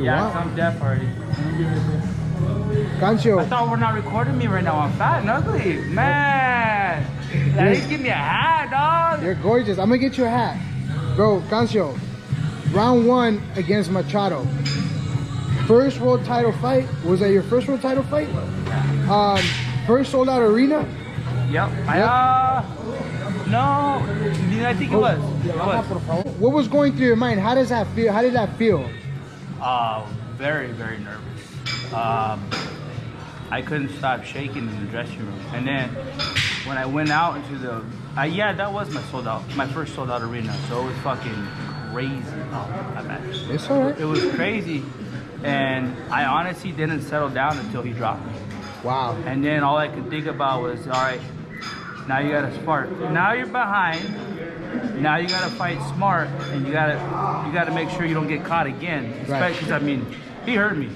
Yeah, want. I'm deaf already. Cancio. I thought we're not recording me right now. I'm fat and ugly. Man. At least give me a hat, dog. You're gorgeous. I'm gonna get you a hat. Bro, Cancio, round 1 against Machado. First world title fight. Was that your first world title fight? First sold out arena? Yep. No, I think it was. What was going through your mind? How does that feel? How did that feel? Very, very nervous. I couldn't stop shaking in the dressing room. And then when I went out into the, yeah, that was my first sold out arena. So it was fucking crazy. Oh, my bad. It's all right. It was crazy. And I honestly didn't settle down until he dropped me. Wow. And then all I could think about was, all right, now you gotta spark. Now you're behind. Now you gotta fight smart, and you gotta make sure you don't get caught again. Especially because I mean, he hurt me.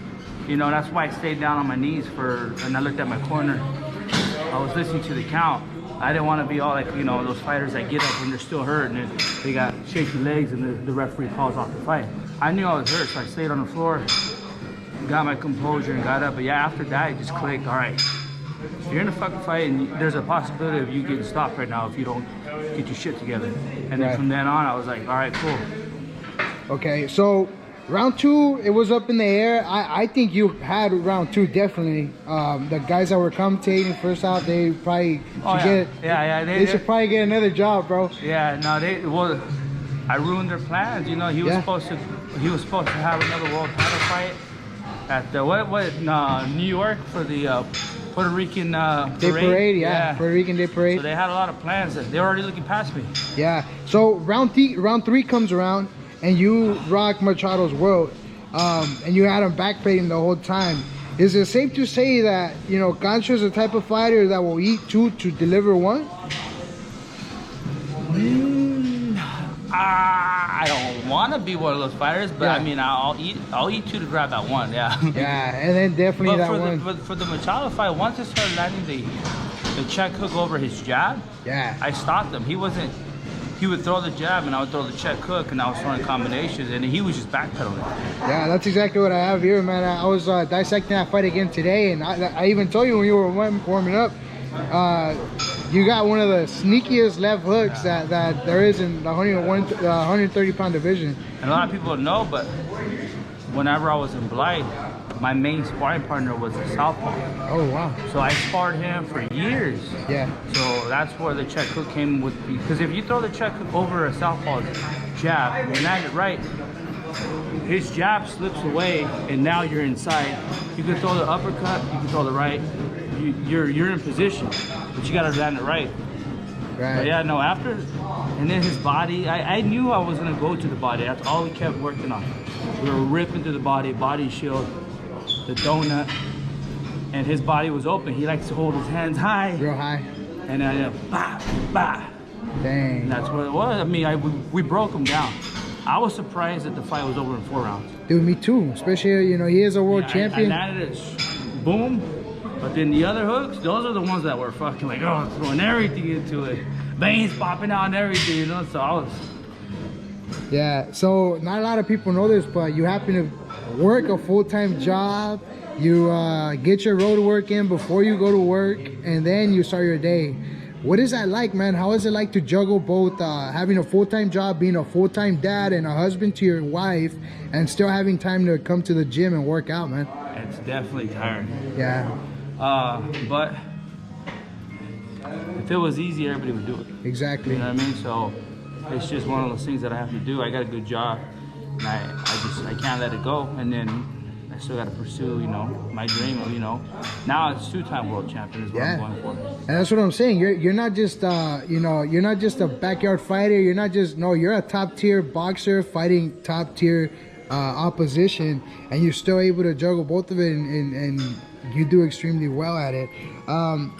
You know, that's why I stayed down on my knees and I looked at my corner. I was listening to the count. I didn't want to be all like, you know, those fighters that get up when they're still hurt and they got shaky legs and the referee calls off the fight. I knew I was hurt, so I stayed on the floor, got my composure and got up. But yeah, after that, it just clicked. All right, you're in a fucking fight and there's a possibility of you getting stopped right now if you don't get your shit together. And then from then on, I was like, all right, cool. Okay, so round 2, it was up in the air. I think you had round 2 definitely. The guys that were commentating first out, they probably should they should probably get another job, bro. Yeah, no, I ruined their plans. You know, he was supposed to have another world title fight at the New York for the Puerto Rican Day Parade, yeah, Puerto Rican Day Parade. So they had a lot of plans. They were already looking past me. Yeah. So round 3 comes around, and you rock Machado's world, and you had him backpedaling the whole time. Is it safe to say that, you know, Cancio is the type of fighter that will eat 2 to deliver 1? I don't want to be one of those fighters, but I mean, I'll eat 2 to grab that 1. Yeah. Yeah, and then definitely But for the Machado fight, once I started landing the check hook over his jab, I stopped him. He would throw the jab and I would throw the check hook, and I was throwing combinations, and he was just backpedaling. Yeah, that's exactly what I have here, man. I was dissecting that fight again today, and I even told you when you were warming up, you got one of the sneakiest left hooks that there is in the 130-pound division. And a lot of people don't know, but whenever I was in Blythe, my main sparring partner was a southpaw. Oh, wow. So I sparred him for years. Yeah. So that's where the check hook came with me. Because if you throw the check hook over a southpaw's jab, you land it right, his jab slips away, and now you're inside. You can throw the uppercut, you can throw the right. You're in position, but you gotta land it right. Right. But yeah, no, after, and then his body, I knew I was gonna go to the body. That's all we kept working on. We were ripping through the body shield, the donut, and his body was open. He likes to hold his hands high. Real high. And then, bah, bah. Dang. And that's what it was. I mean, we broke him down. I was surprised that the fight was over in 4 rounds. Dude, me too. Especially, you know, he is a world champion. I landed it, boom. But then the other hooks, those are the ones that were fucking like, oh, throwing everything into it. Veins popping out and everything, you know, so I was... Yeah, so not a lot of people know this, but you happen to work a full-time job. You get your road work in before you go to work, and then you start your day. What is that like, man? How is it like to juggle both having a full-time job, being a full-time dad and a husband to your wife, and still having time to come to the gym and work out, man? It's definitely tiring. Yeah. But if it was easy, everybody would do it. Exactly. You know what I mean? So it's just one of those things that I have to do. I got a good job, and I can't let it go. And then I still got to pursue, you know, my dream of, you know, now it's 2-time world champion is what I'm going for. And that's what I'm saying. You're not just you know, you're not just a backyard fighter. You're not just you're a top tier boxer fighting top tier opposition, and you're still able to juggle both of it, and you do extremely well at it.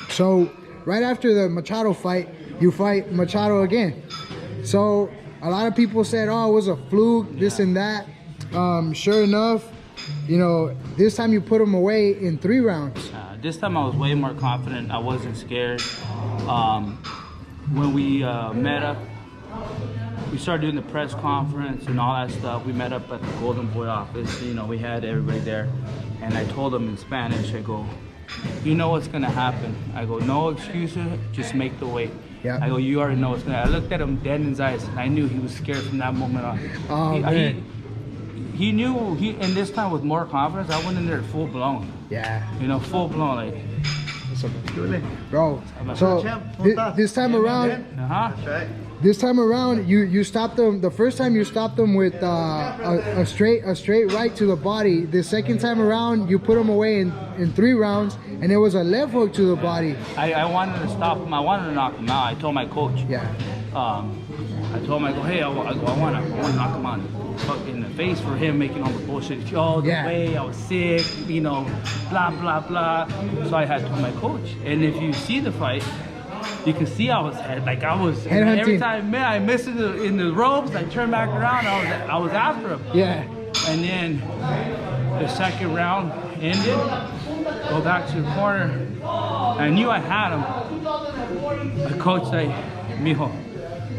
So right after the Machado fight, you fight Machado again. So a lot of people said, oh, it was a fluke, this and that. Sure enough, you know, this time you put him away in 3 rounds. This time I was way more confident. I wasn't scared. When we met up, we started doing the press conference and all that stuff. We met up at the Golden Boy office. You know, we had everybody there. And I told them in Spanish, I go, you know what's gonna happen. I go, no excuses, just make the weight. Yeah. I go, you already know what's gonna happen. I looked at him dead in his eyes, and I knew he was scared from that moment on. Oh, man. He knew, and this time with more confidence, I went in there full blown. Yeah. You know, full blown, like. Bro, so this time around, That's right. this time around, you stopped them. The first time you stopped them with a straight right to the body. The second time around, you put them away in 3 rounds, and it was a left hook to the body. I wanted to stop him. I wanted to knock him out. I told my coach. Yeah. I told him, I go, hey, I want to knock him out in the face for him making all the bullshit. Oh, the way I was sick, you know, blah, blah, blah. So I had told my coach. And if you see the fight, you can see I was every time I missed in the ropes, I turned back around, I was after him. Yeah. And then the second round ended, go back to the corner. I knew I had him. The coach said, mijo,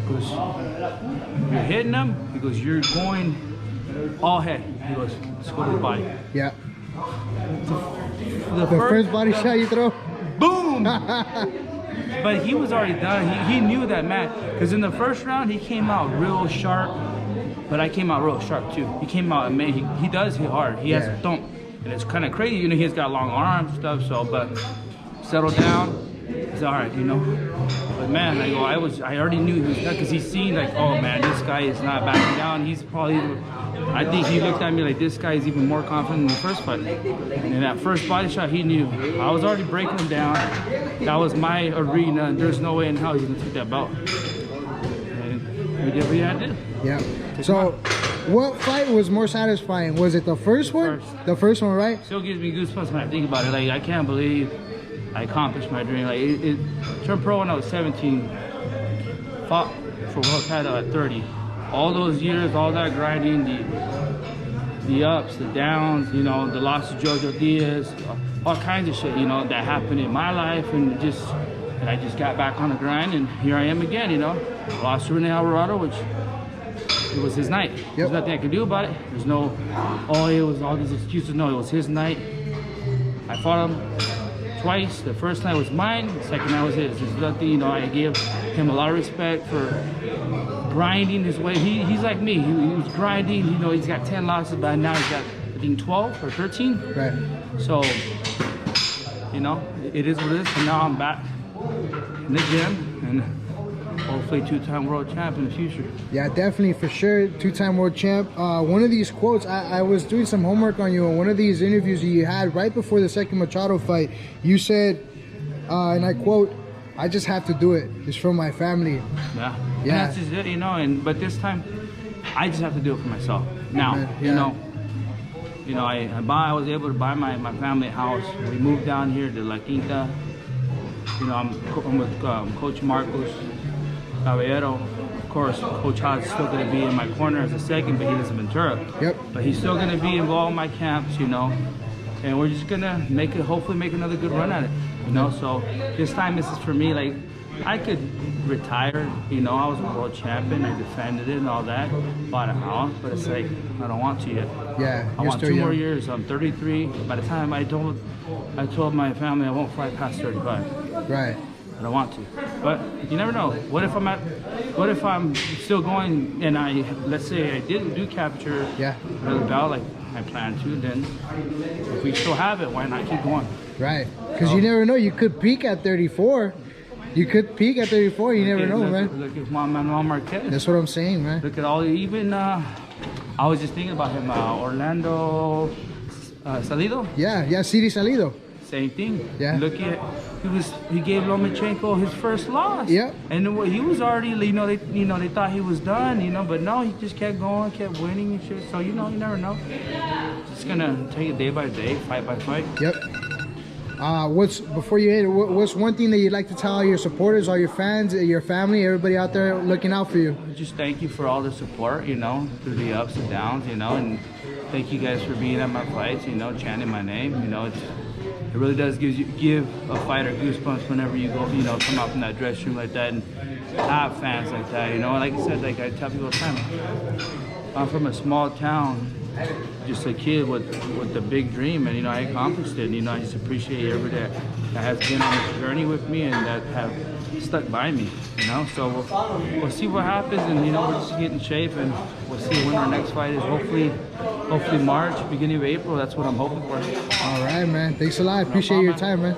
goes, you're hitting him. He goes, you're going all head. He goes, let's go to the body. Yeah. The first body shot you throw? Boom! But he was already done. He knew that, man. Because in the first round, he came out real sharp. But I came out real sharp too. He came out, man, he does hit hard. He has a thump. And it's kind of crazy, you know, he's got long arms and stuff, so, but settle down. He's all right, you know. But man, I already knew he was done because he's seen like, oh man, this guy is not backing down. He's probably, I think he looked at me like this guy is even more confident than the first fight. And that first body shot, he knew. I was already breaking him down. That was my arena, and there's no way in hell he's gonna take that belt. And we did what we had to do. Yeah. So, what fight was more satisfying? Was it the first one? The first one, right? Still gives me goosebumps when I think about it. Like, I can't believe I accomplished my dream. Like, it turned pro when I was 17. Fought for world title at 30. All those years, all that grinding, the ups, the downs, you know, the loss of Jojo Diaz, all kinds of shit, you know, that happened in my life, and I just got back on the grind, and here I am again, you know. Lost to Rene Alvarado, which it was his night. There's nothing I could do about it. There's no, oh, it was all these excuses. No, it was his night. I fought him twice. The first night was mine. The second night was his. There's nothing, you know, I give him a lot of respect for grinding his way. He's like me. He was grinding. You know, he's got 10 losses, but now he's got, I think, 12 or 13. Right. So, you know, it is what it is. And now I'm back in the gym, and hopefully 2-time world champ in the future. Yeah, definitely, for sure. 2-time world champ. One of these quotes, I was doing some homework on you, and one of these interviews that you had right before the second Machado fight, you said, and I quote, I just have to do it. It's from my family. Yeah. And that's just it, you know, but this time, I just have to do it for myself. Now, you know, I was able to buy my family a house. We moved down here to La Quinta. You know, I'm with Coach Marcos Caballero. Of course, Coach Hod's still going to be in my corner as a second, but he lives in Ventura. Yep. But he's still going to be involved in my camps, you know. And we're just going to hopefully make another good run at it, you know. So this time, this is for me. Like, I could retire, you know. I was a world champion. I defended it and all that. Bought a house, but it's like, I don't want to yet. Yeah. I want 2 more years. I'm 33. By the time I told my family I won't fly past 35. Right. I don't want to, but you never know. What if I'm still going, and let's say I didn't do capture the belt like I planned to, then if we still have it, why not keep going? Right, because you never know. You could peak at 34. You could peak at 34. You never know, man. Look at Manuel Marquez. That's what I'm saying, man. Look at all, even I was just thinking about him, Orlando Salido. Yeah, City Salido. Same thing. Yeah. Look at he gave Lomachenko his first loss. Yep. And he was already, you know, they thought he was done, you know, but no, he just kept going, kept winning and shit. So you know, you never know. Just gonna take it day by day, fight by fight. Yep. Before you hit it, what's one thing that you'd like to tell your supporters, all your fans, your family, everybody out there looking out for you? Just thank you for all the support, you know, through the ups and downs, you know, and thank you guys for being at my fights, you know, chanting my name, you know. It really does give a fighter goosebumps whenever you go, you know, come out from that dressing room like that and have fans like that, you know. And like I said, like I tell people all the time, I'm from a small town, just a kid with a big dream, and you know I accomplished it. And, you know, I just appreciate everybody that has been on this journey with me and that have stuck by me. You know, so we'll see what happens, and you know we're just getting in shape, and we'll see when our next fight is. Hopefully March, beginning of April. That's what I'm hoping for. All right, man. Thanks a lot. Appreciate your time, man.